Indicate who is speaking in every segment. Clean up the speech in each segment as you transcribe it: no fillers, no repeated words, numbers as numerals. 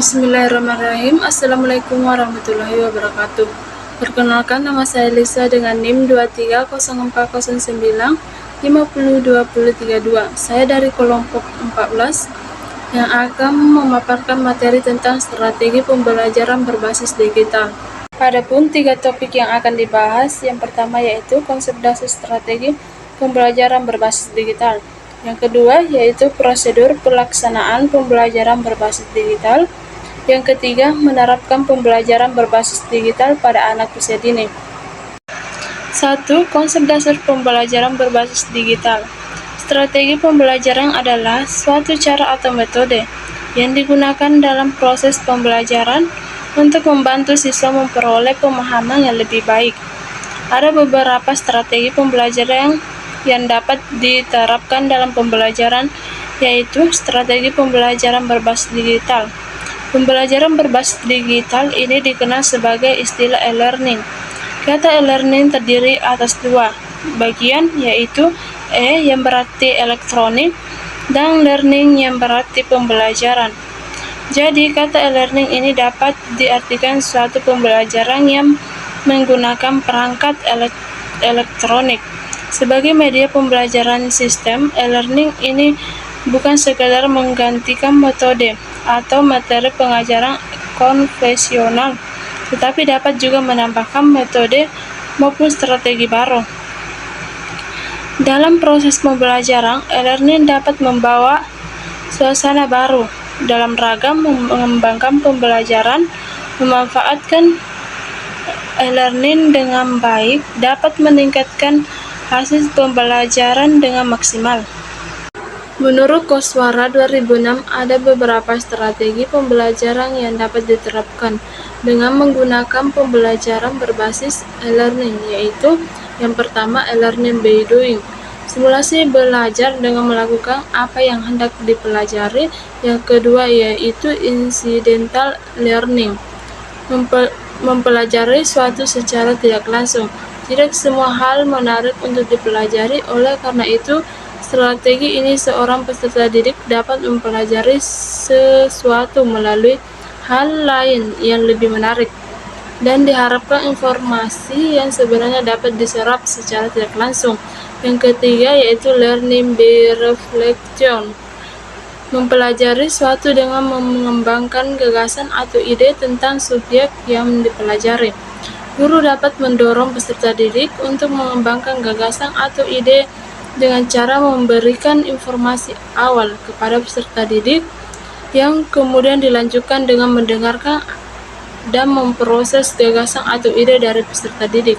Speaker 1: Bismillahirrahmanirrahim. Assalamualaikum warahmatullahi wabarakatuh. Perkenalkan, nama saya Lisa dengan NIM 230409502032. Saya dari kelompok 14 yang akan memaparkan materi tentang strategi pembelajaran berbasis digital. Adapun 3 topik yang akan dibahas, yang pertama yaitu konsep dasar strategi pembelajaran berbasis digital. Yang kedua yaitu prosedur pelaksanaan pembelajaran berbasis digital. Yang ketiga, menerapkan pembelajaran berbasis digital pada anak usia dini. 1. Konsep dasar pembelajaran berbasis digital. Strategi pembelajaran adalah suatu cara atau metode yang digunakan dalam proses pembelajaran untuk membantu siswa memperoleh pemahaman yang lebih baik. Ada beberapa strategi pembelajaran yang dapat diterapkan dalam pembelajaran, yaitu strategi pembelajaran berbasis digital. Pembelajaran berbasis digital ini dikenal sebagai istilah e-learning. Kata e-learning terdiri atas 2 bagian, yaitu E yang berarti elektronik dan learning yang berarti pembelajaran. Jadi, kata e-learning ini dapat diartikan suatu pembelajaran yang menggunakan perangkat elektronik. Sebagai media pembelajaran sistem, e-learning ini bukan sekadar menggantikan metode atau materi pengajaran konvensional, tetapi dapat juga menambahkan metode maupun strategi baru. Dalam proses pembelajaran, e-learning dapat membawa suasana baru dalam ragam mengembangkan pembelajaran. Memanfaatkan e-learning dengan baik dapat meningkatkan hasil pembelajaran dengan maksimal. Menurut Koswara 2006, ada beberapa strategi pembelajaran yang dapat diterapkan dengan menggunakan pembelajaran berbasis e-learning, yaitu yang pertama, e-learning by doing. Simulasi belajar dengan melakukan apa yang hendak dipelajari. Yang kedua yaitu incidental learning, mempelajari suatu secara tidak langsung. Tidak semua hal menarik untuk dipelajari, oleh karena itu strategi ini seorang peserta didik dapat mempelajari sesuatu melalui hal lain yang lebih menarik, dan diharapkan informasi yang sebenarnya dapat diserap secara tidak langsung. Yang ketiga yaitu learning by reflection, mempelajari suatu dengan mengembangkan gagasan atau ide tentang subjek yang dipelajari. Guru dapat mendorong peserta didik untuk mengembangkan gagasan atau ide dengan cara memberikan informasi awal kepada peserta didik, yang kemudian dilanjutkan dengan mendengarkan dan memproses gagasan atau ide dari peserta didik.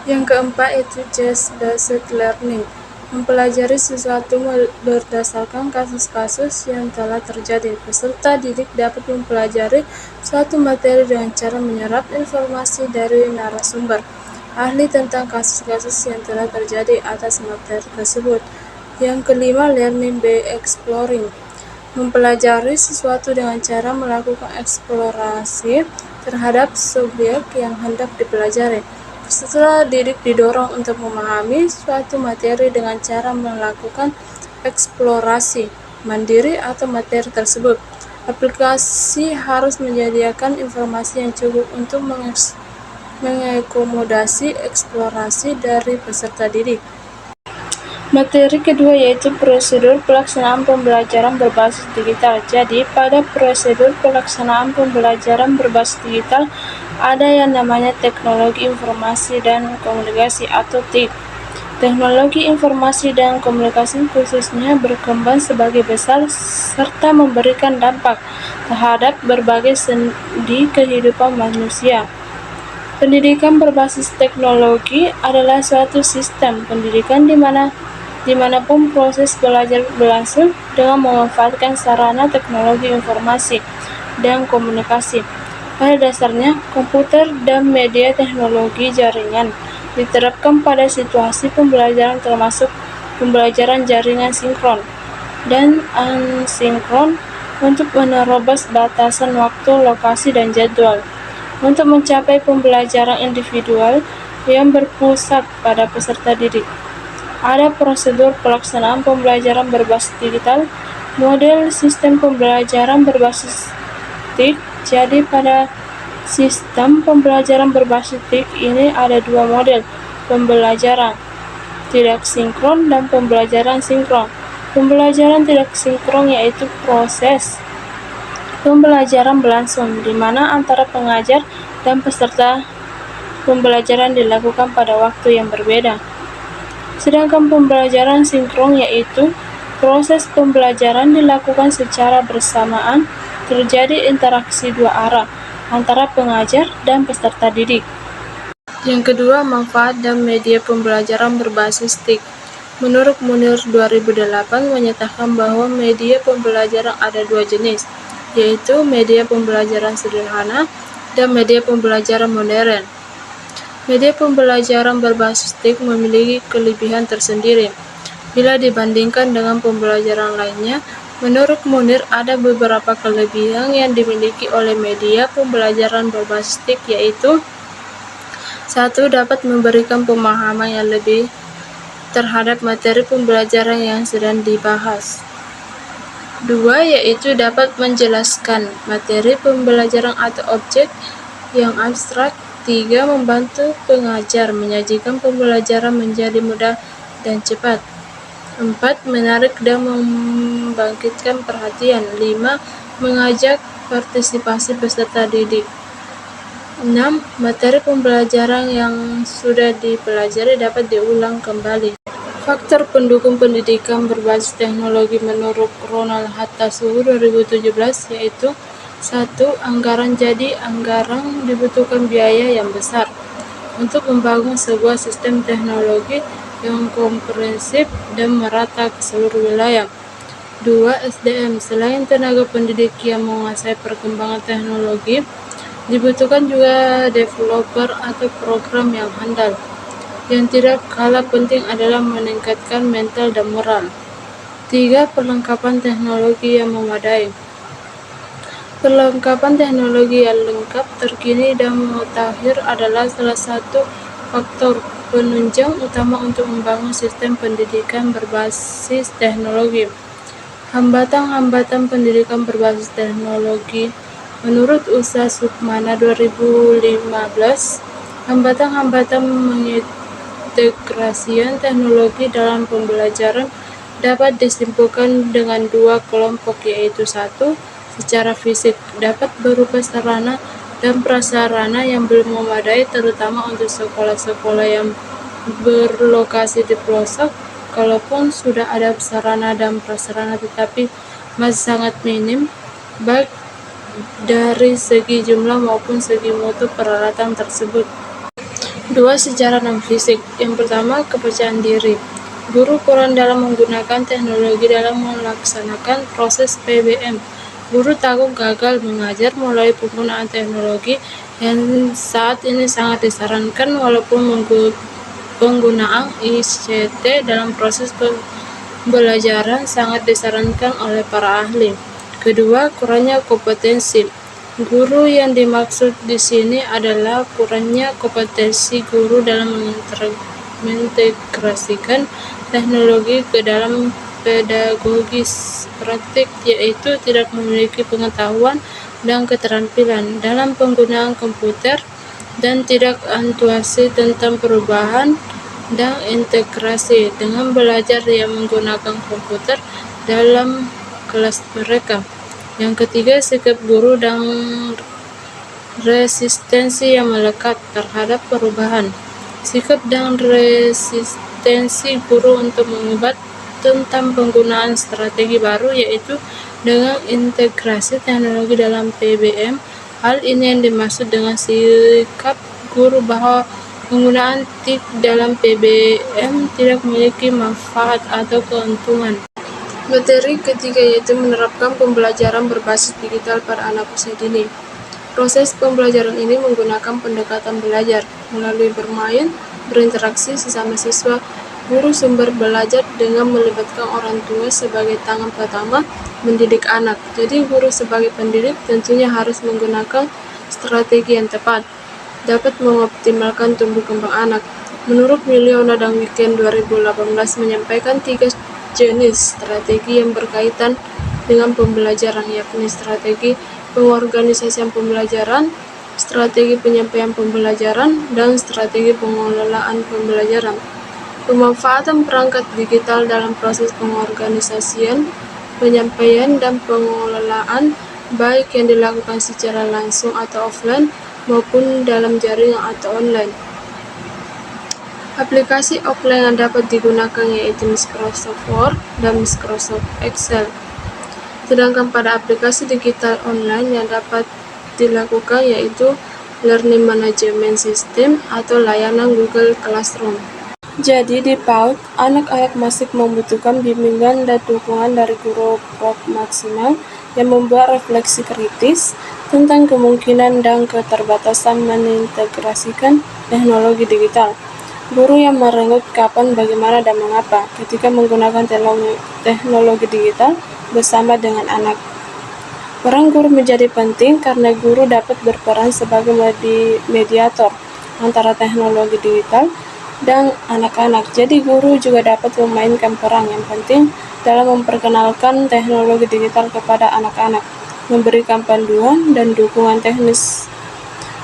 Speaker 1: Yang keempat yaitu case-based learning, mempelajari sesuatu berdasarkan kasus-kasus yang telah terjadi. Peserta didik dapat mempelajari suatu materi dengan cara menyerap informasi dari narasumber ahli tentang kasus-kasus yang telah terjadi atas materi tersebut. Yang kelima, learning by exploring, mempelajari sesuatu dengan cara melakukan eksplorasi terhadap subjek yang hendak dipelajari. Peserta didik didorong untuk memahami suatu materi dengan cara melakukan eksplorasi mandiri atau materi tersebut. Aplikasi harus menyediakan informasi yang cukup untuk mengakomodasi eksplorasi dari peserta didik. Materi kedua yaitu prosedur pelaksanaan pembelajaran berbasis digital. Jadi, pada prosedur pelaksanaan pembelajaran berbasis digital ada yang namanya teknologi informasi dan komunikasi atau TIK. Teknologi informasi dan komunikasi khususnya berkembang sebagai besar serta memberikan dampak terhadap berbagai sendi kehidupan manusia. Pendidikan berbasis teknologi adalah suatu sistem pendidikan dimanapun proses belajar berlangsung dengan memanfaatkan sarana teknologi informasi dan komunikasi. Pada dasarnya, komputer dan media teknologi jaringan diterapkan pada situasi pembelajaran termasuk pembelajaran jaringan sinkron dan asinkron untuk menerobos batasan waktu, lokasi, dan jadwal. Untuk mencapai pembelajaran individual yang berpusat pada peserta didik, ada prosedur pelaksanaan pembelajaran berbasis digital, model sistem pembelajaran berbasis TIK. Jadi pada sistem pembelajaran berbasis TIK ini ada dua model, pembelajaran tidak sinkron dan pembelajaran sinkron. Pembelajaran tidak sinkron yaitu proses pembelajaran berlangsung, di mana antara pengajar dan peserta pembelajaran dilakukan pada waktu yang berbeda. Sedangkan pembelajaran sinkron yaitu proses pembelajaran dilakukan secara bersamaan, terjadi interaksi dua arah antara pengajar dan peserta didik. Yang kedua, manfaat dan media pembelajaran berbasis TIK. Menurut Munir 2008 menyatakan bahwa media pembelajaran ada dua jenis, yaitu media pembelajaran sederhana dan media pembelajaran modern. Media pembelajaran berbasis TIK memiliki kelebihan tersendiri. Bila dibandingkan dengan pembelajaran lainnya, menurut Munir ada beberapa kelebihan yang dimiliki oleh media pembelajaran berbasis TIK, yaitu 1. Dapat memberikan pemahaman yang lebih terhadap materi pembelajaran yang sedang dibahas. 2. Yaitu dapat menjelaskan materi pembelajaran atau objek yang abstrak. 3. Membantu pengajar menyajikan pembelajaran menjadi mudah dan cepat. 4. Menarik dan membangkitkan perhatian. 5. Mengajak partisipasi peserta didik. 6. Materi pembelajaran yang sudah dipelajari dapat diulang kembali. Faktor pendukung pendidikan berbasis teknologi menurut Ronald Hatta-Suhu 2017 yaitu 1. Anggaran. Jadi anggaran dibutuhkan biaya yang besar untuk membangun sebuah sistem teknologi yang komprehensif dan merata ke seluruh wilayah. 2. SDM. Selain tenaga pendidik yang menguasai perkembangan teknologi, dibutuhkan juga developer atau program yang handal. Yang tidak kalah penting adalah meningkatkan mental dan moral. 3. Perlengkapan teknologi yang memadai. Perlengkapan teknologi yang lengkap, terkini, dan mutakhir adalah salah satu faktor penunjang utama untuk membangun sistem pendidikan berbasis teknologi. Hambatan-hambatan pendidikan berbasis teknologi. Menurut Usa Sukmana 2015, hambatan-hambatan mengintegrasikan teknologi dalam pembelajaran dapat disimpulkan dengan dua kelompok, yaitu 1. Secara fisik, dapat berupa sarana dan prasarana yang belum memadai, terutama untuk sekolah-sekolah yang berlokasi di pelosok. Kalaupun sudah ada sarana dan prasarana tetapi masih sangat minim, baik dari segi jumlah maupun segi mutu peralatan tersebut. 2. Secara non-fisik. Yang pertama, kepercayaan diri. Guru kurang dalam menggunakan teknologi dalam melaksanakan proses PBM. Guru takut gagal mengajar melalui penggunaan teknologi yang saat ini sangat disarankan, walaupun penggunaan ICT dalam proses pembelajaran sangat disarankan oleh para ahli. Kedua, kurangnya kompetensi. Guru yang dimaksud di sini adalah kurangnya kompetensi guru dalam mengintegrasikan teknologi ke dalam pedagogis praktik, yaitu tidak memiliki pengetahuan dan keterampilan dalam penggunaan komputer dan tidak intuisi tentang perubahan dan integrasi dengan belajar yang menggunakan komputer dalam kelas mereka. Yang ketiga, sikap guru dan resistensi yang melekat terhadap perubahan. Sikap dan resistensi guru untuk mengubah tentang penggunaan strategi baru, yaitu dengan integrasi teknologi dalam PBM. Hal ini yang dimaksud dengan sikap guru bahwa penggunaan TIK dalam PBM tidak memiliki manfaat atau keuntungan. Materi ketiga yaitu menerapkan pembelajaran berbasis digital pada anak usia dini. Proses pembelajaran ini menggunakan pendekatan belajar melalui bermain, berinteraksi sesama siswa. Guru sumber belajar dengan melibatkan orang tua sebagai tangan pertama mendidik anak. Jadi guru sebagai pendidik tentunya harus menggunakan strategi yang tepat, dapat mengoptimalkan tumbuh kembang anak. Menurut Miliona dan Weekend 2018 menyampaikan 3 jenis strategi yang berkaitan dengan pembelajaran, yakni strategi pengorganisasian pembelajaran, strategi penyampaian pembelajaran, dan strategi pengelolaan pembelajaran. Pemanfaatan perangkat digital dalam proses pengorganisasian, penyampaian, dan pengelolaan, baik yang dilakukan secara langsung atau offline maupun dalam jaringan atau online. Aplikasi offline yang dapat digunakan yaitu Microsoft Word dan Microsoft Excel. Sedangkan pada aplikasi digital online yang dapat dilakukan yaitu Learning Management System atau layanan Google Classroom. Jadi di PAUD, anak-anak masih membutuhkan bimbingan dan dukungan dari guru Prof maksimal yang membuat refleksi kritis tentang kemungkinan dan keterbatasan mengintegrasikan teknologi digital. Guru yang merenggut kapan, bagaimana, dan mengapa ketika menggunakan teknologi digital bersama dengan anak. Peran guru menjadi penting karena guru dapat berperan sebagai mediator antara teknologi digital dan anak-anak. Jadi guru juga dapat memainkan peran yang penting dalam memperkenalkan teknologi digital kepada anak-anak, memberikan panduan dan dukungan teknis,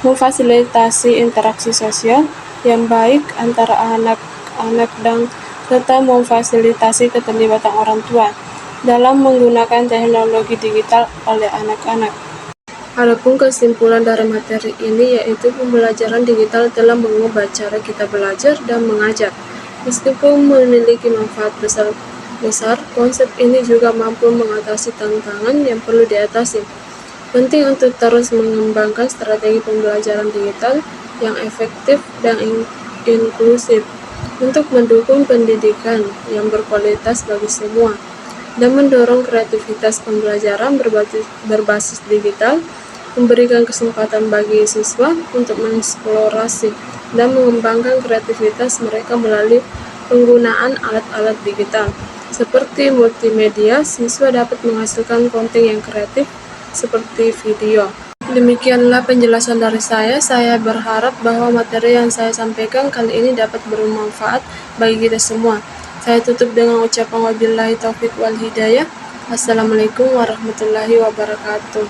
Speaker 1: memfasilitasi interaksi sosial yang baik antara anak-anak dan serta memfasilitasi keterlibatan orang tua dalam menggunakan teknologi digital oleh anak-anak. Adapun kesimpulan dari materi ini yaitu pembelajaran digital telah mengubah cara kita belajar dan mengajar. Meskipun memiliki manfaat besar, konsep ini juga mampu mengatasi tantangan yang perlu diatasi. Penting untuk terus mengembangkan strategi pembelajaran digital yang efektif dan inklusif untuk mendukung pendidikan yang berkualitas bagi semua dan mendorong kreativitas pembelajaran berbasis digital, memberikan kesempatan bagi siswa untuk mengeksplorasi dan mengembangkan kreativitas mereka melalui penggunaan alat-alat digital. Seperti multimedia, siswa dapat menghasilkan konten yang kreatif seperti video. Demikianlah penjelasan dari saya. Saya berharap bahwa materi yang saya sampaikan kali ini dapat bermanfaat bagi kita semua. Saya tutup dengan ucapan wabillahi taufiq wal hidayah. Assalamualaikum warahmatullahi wabarakatuh.